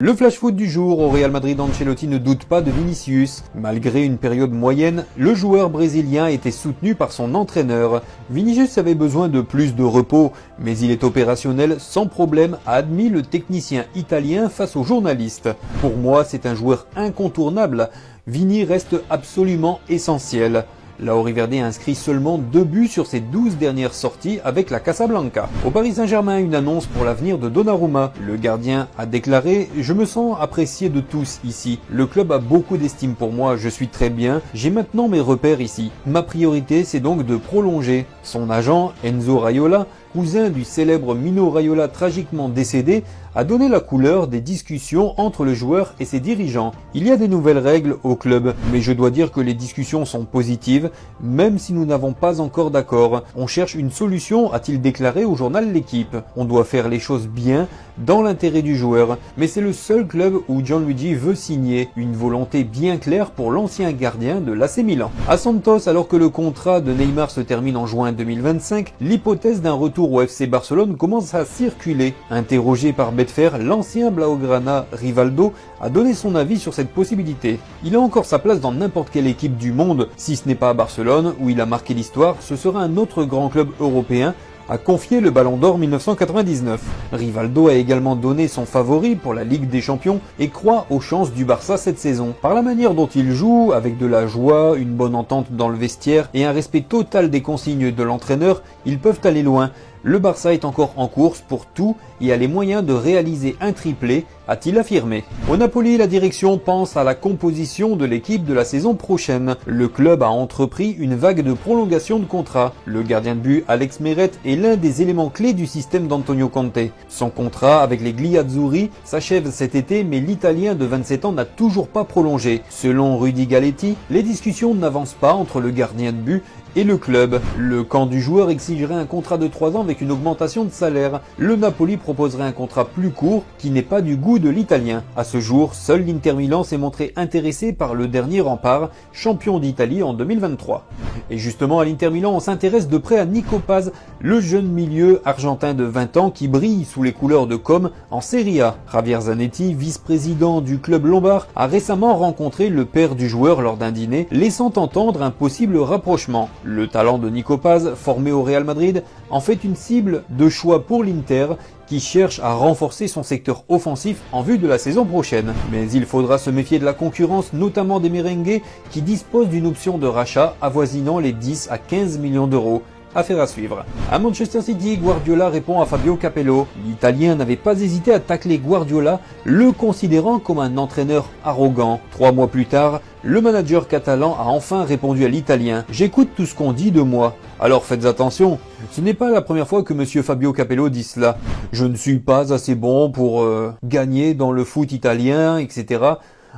Le flash foot du jour, au Real Madrid, Ancelotti ne doute pas de Vinicius. Malgré une période moyenne, le joueur brésilien était soutenu par son entraîneur. Vinicius avait besoin de plus de repos, mais il est opérationnel sans problème, a admis le technicien italien face aux journalistes. Pour moi, c'est un joueur incontournable. Vini reste absolument essentiel. La Auriverde a inscrit seulement 2 buts sur ses 12 dernières sorties avec la Casablanca. Au Paris Saint-Germain, une annonce pour l'avenir de Donnarumma. Le gardien a déclaré « Je me sens apprécié de tous ici. Le club a beaucoup d'estime pour moi, je suis très bien. J'ai maintenant mes repères ici. Ma priorité, c'est donc de prolonger. » Son agent, Enzo Raiola, cousin du célèbre Mino Raiola tragiquement décédé, a donné la couleur des discussions entre le joueur et ses dirigeants. Il y a des nouvelles règles au club, mais je dois dire que les discussions sont positives, même si nous n'avons pas encore d'accord. On cherche une solution, a-t-il déclaré au journal L'Équipe. On doit faire les choses bien, dans l'intérêt du joueur, mais c'est le seul club où Gianluigi veut signer, une volonté bien claire pour l'ancien gardien de l'AC Milan. À Santos, alors que le contrat de Neymar se termine en juin 2025, l'hypothèse d'un retour au FC Barcelone commence à circuler. Interrogé par Betfair, l'ancien Blaugrana Rivaldo a donné son avis sur cette possibilité. Il a encore sa place dans n'importe quelle équipe du monde, si ce n'est pas à Barcelone où il a marqué l'histoire, ce sera un autre grand club européen, a confié le Ballon d'Or 1999. Rivaldo a également donné son favori pour la Ligue des Champions et croit aux chances du Barça cette saison. Par la manière dont il joue, avec de la joie, une bonne entente dans le vestiaire et un respect total des consignes de l'entraîneur, ils peuvent aller loin. Le Barça est encore en course pour tout et a les moyens de réaliser un triplé, a-t-il affirmé. Au Napoli, la direction pense à la composition de l'équipe de la saison prochaine. Le club a entrepris une vague de prolongation de contrat. Le gardien de but Alex Meret est l'un des éléments clés du système d'Antonio Conte. Son contrat avec les Gliazzurri s'achève cet été, mais l'Italien de 27 ans n'a toujours pas prolongé. Selon Rudy Galletti, les discussions n'avancent pas entre le gardien de but et le club. Le camp du joueur exigerait un contrat de 3 ans avec une augmentation de salaire. Le Napoli proposerait un contrat plus court qui n'est pas du goût de l'Italien. À ce jour, seul l'Inter Milan s'est montré intéressé par le dernier rempart, champion d'Italie en 2023. Et justement, à l'Inter Milan, on s'intéresse de près à Nico Paz, le jeune milieu argentin de 20 ans qui brille sous les couleurs de Com en Serie A. Javier Zanetti, vice-président du club lombard, a récemment rencontré le père du joueur lors d'un dîner, laissant entendre un possible rapprochement. Le talent de Nico Paz, formé au Real Madrid, en fait une cible de choix pour l'Inter qui cherche à renforcer son secteur offensif en vue de la saison prochaine. Mais il faudra se méfier de la concurrence, notamment des merengues qui disposent d'une option de rachat avoisinant les 10 à 15 millions d'euros. Affaire à suivre. À Manchester City, Guardiola répond à Fabio Capello. L'Italien n'avait pas hésité à tacler Guardiola, le considérant comme un entraîneur arrogant. 3 mois plus tard, le manager catalan a enfin répondu à l'Italien. « J'écoute tout ce qu'on dit de moi. Alors faites attention, ce n'est pas la première fois que monsieur Fabio Capello dit cela. Je ne suis pas assez bon pour gagner dans le foot italien, etc. »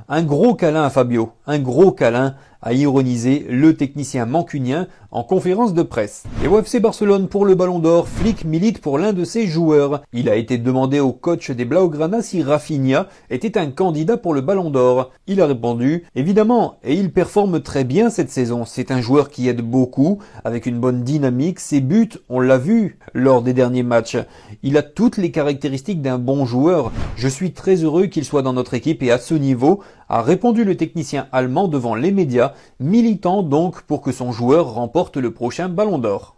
Un gros câlin à Fabio, un gros câlin, a ironisé le technicien mancunien en conférence de presse. Et au FC Barcelone pour le Ballon d'Or, Flick milite pour l'un de ses joueurs. Il a été demandé au coach des Blaugrana si Rafinha était un candidat pour le Ballon d'Or. Il a répondu « Évidemment, et il performe très bien cette saison. C'est un joueur qui aide beaucoup, avec une bonne dynamique. Ses buts, on l'a vu lors des derniers matchs. Il a toutes les caractéristiques d'un bon joueur. Je suis très heureux qu'il soit dans notre équipe et à ce niveau », a répondu le technicien allemand devant les médias, militant donc pour que son joueur remporte le prochain Ballon d'Or.